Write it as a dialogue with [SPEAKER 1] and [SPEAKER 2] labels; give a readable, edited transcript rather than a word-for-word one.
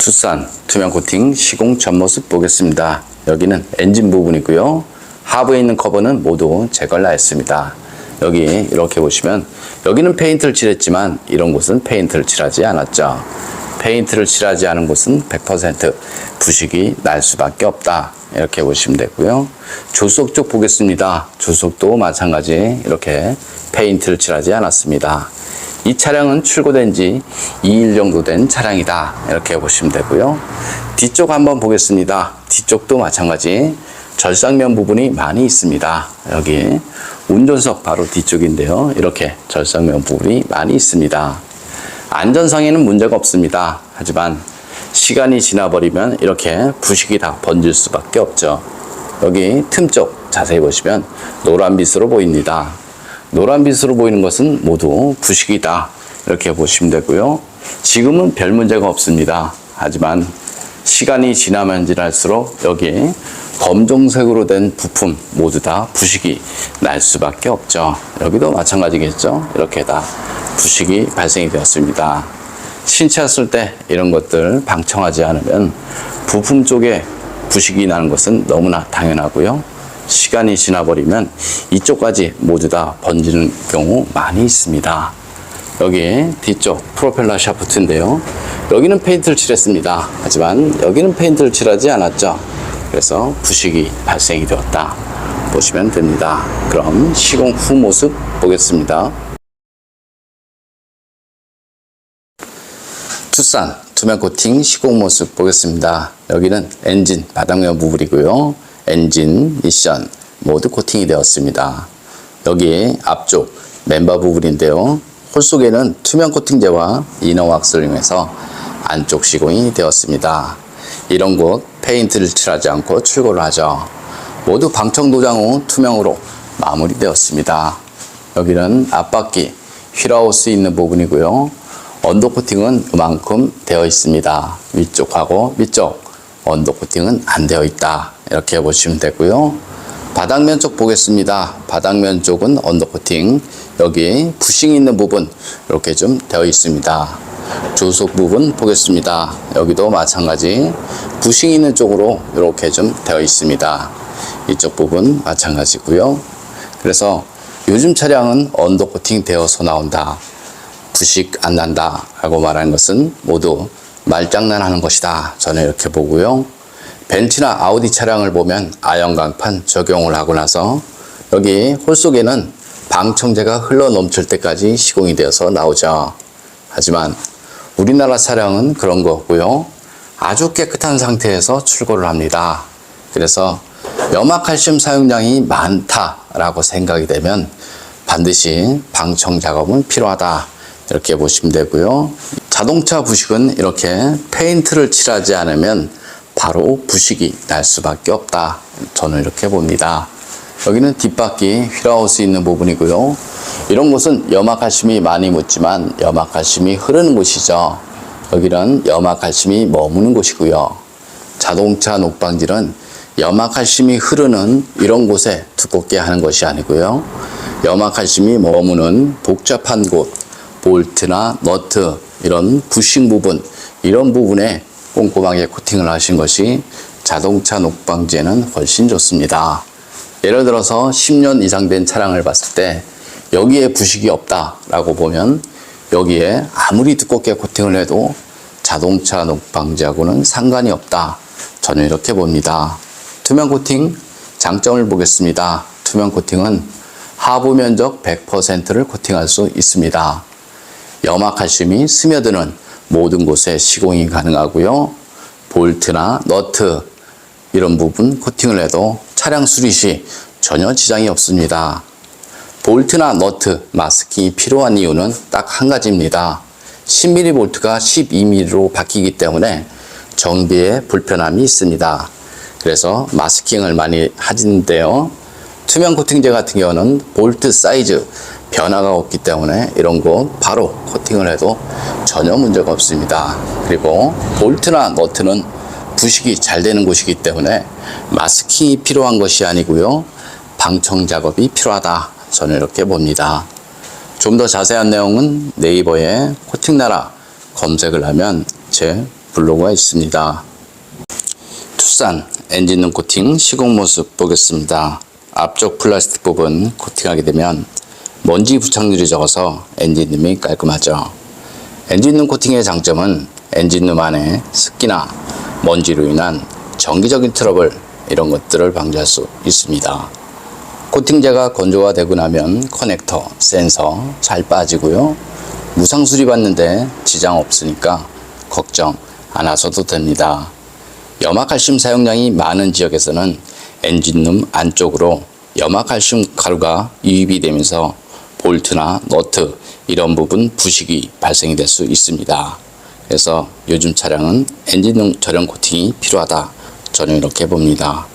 [SPEAKER 1] 투싼 투명 코팅 시공 전 모습 보겠습니다. 여기는 엔진 부분이고요. 하부에 있는 커버는 모두 제거를 하였습니다. 여기 이렇게 보시면 여기는 페인트를 칠했지만 이런 곳은 페인트를 칠하지 않았죠. 페인트를 칠하지 않은 곳은 100% 부식이 날 수밖에 없다. 이렇게 보시면 되고요. 조수석 쪽 보겠습니다. 조수석도 마찬가지 이렇게 페인트를 칠하지 않았습니다. 이 차량은 출고된 지 2일 정도 된 차량이다. 이렇게 보시면 되고요. 뒤쪽 한번 보겠습니다. 뒤쪽도 마찬가지 절삭면 부분이 많이 있습니다. 여기 운전석 바로 뒤쪽인데요. 이렇게 절삭면 부분이 많이 있습니다. 안전상에는 문제가 없습니다. 하지만 시간이 지나버리면 이렇게 부식이 다 번질 수밖에 없죠. 여기 틈 쪽 자세히 보시면 노란빛으로 보입니다. 노란빛으로 보이는 것은 모두 부식이다. 이렇게 보시면 되고요. 지금은 별 문제가 없습니다. 하지만 시간이 지나면 지날수록 여기 검정색으로 된 부품 모두 다 부식이 날 수밖에 없죠. 여기도 마찬가지겠죠. 이렇게 다 부식이 발생이 되었습니다. 신차였을 때 이런 것들 방청하지 않으면 부품 쪽에 부식이 나는 것은 너무나 당연하고요. 시간이 지나버리면 이쪽까지 모두 다 번지는 경우 많이 있습니다. 여기 뒤쪽 프로펠러 샤프트인데요. 여기는 페인트를 칠했습니다. 하지만 여기는 페인트를 칠하지 않았죠. 그래서 부식이 발생이 되었다 보시면 됩니다. 그럼 시공 후 모습 보겠습니다. 투싼 투명 코팅 시공 모습 보겠습니다. 여기는 엔진 바닥면 부분이고요. 엔진, 미션 모두 코팅이 되었습니다. 여기 앞쪽 멤버 부분인데요. 홀 속에는 투명 코팅제와 이너 왁스를 이용해서 안쪽 시공이 되었습니다. 이런 곳 페인트를 칠하지 않고 출고를 하죠. 모두 방청 도장 후 투명으로 마무리되었습니다. 여기는 앞바퀴 휠하우스 있는 부분이고요. 언더 코팅은 이만큼 되어 있습니다. 위쪽하고 밑쪽 언더 코팅은 안 되어 있다. 이렇게 보시면 되고요. 바닥면 쪽 보겠습니다. 바닥면 쪽은 언더 코팅. 여기 부싱이 있는 부분 이렇게 좀 되어 있습니다. 조수석 부분 보겠습니다. 여기도 마찬가지 부싱이 있는 쪽으로 이렇게 좀 되어 있습니다. 이쪽 부분 마찬가지고요. 그래서 요즘 차량은 언더 코팅 되어서 나온다. 부식 안 난다 라고 말하는 것은 모두 말장난하는 것이다. 저는 이렇게 보고요. 벤츠나 아우디 차량을 보면 아연강판 적용을 하고 나서 여기 홀 속에는 방청제가 흘러 넘칠 때까지 시공이 되어서 나오죠. 하지만 우리나라 차량은 그런 거 없고요. 아주 깨끗한 상태에서 출고를 합니다. 그래서 염화칼슘 사용량이 많다라고 생각이 되면 반드시 방청 작업은 필요하다. 이렇게 보시면 되고요. 자동차 부식은 이렇게 페인트를 칠하지 않으면 바로 부식이 날 수밖에 없다. 저는 이렇게 봅니다. 여기는 뒷바퀴 휠하우스 있는 부분이고요. 이런 곳은 염화칼슘이 많이 묻지만 염화칼슘이 흐르는 곳이죠. 여기는 염화칼슘이 머무는 곳이고요. 자동차 녹방질은 염화칼슘이 흐르는 이런 곳에 두껍게 하는 것이 아니고요. 염화칼슘이 머무는 복잡한 곳, 볼트나 너트, 이런 부싱 부분, 이런 부분에 꼼꼼하게 코팅을 하신 것이 자동차 녹방지에는 훨씬 좋습니다. 예를 들어서 10년 이상 된 차량을 봤을 때 여기에 부식이 없다라고 보면 여기에 아무리 두껍게 코팅을 해도 자동차 녹방지하고는 상관이 없다. 저는 이렇게 봅니다. 투명 코팅 장점을 보겠습니다. 투명 코팅은 하부 면적 100%를 코팅할 수 있습니다. 염화칼슘이 스며드는 모든 곳에 시공이 가능하고요. 볼트나 너트 이런 부분 코팅을 해도 차량 수리 시 전혀 지장이 없습니다. 볼트나 너트 마스킹이 필요한 이유는 딱 한 가지입니다. 10mm 볼트가 12mm로 바뀌기 때문에 정비에 불편함이 있습니다. 그래서 마스킹을 많이 하는데요. 투명 코팅제 같은 경우는 볼트 사이즈 변화가 없기 때문에 이런 거 바로 코팅을 해도 전혀 문제가 없습니다. 그리고 볼트나 너트는 부식이 잘 되는 곳이기 때문에 마스킹이 필요한 것이 아니고요. 방청 작업이 필요하다. 저는 이렇게 봅니다. 좀 더 자세한 내용은 네이버에 코팅나라 검색을 하면 제 블로그가 있습니다. 투싼 엔진룸 코팅 시공 모습 보겠습니다. 앞쪽 플라스틱 부분 코팅하게 되면 먼지 부착률이 적어서 엔진룸이 깔끔하죠. 엔진룸 코팅의 장점은 엔진룸 안에 습기나 먼지로 인한 정기적인 트러블 이런 것들을 방지할 수 있습니다. 코팅제가 건조가 되고 나면 커넥터, 센서 잘 빠지고요. 무상 수리받는데 지장 없으니까 걱정 안 하셔도 됩니다. 염화칼슘 사용량이 많은 지역에서는 엔진룸 안쪽으로 염화칼슘 가루가 유입이 되면서 볼트나 너트 이런 부분 부식이 발생이 될 수 있습니다. 그래서 요즘 차량은 엔진룸 전용 코팅이 필요하다. 저는 이렇게 봅니다.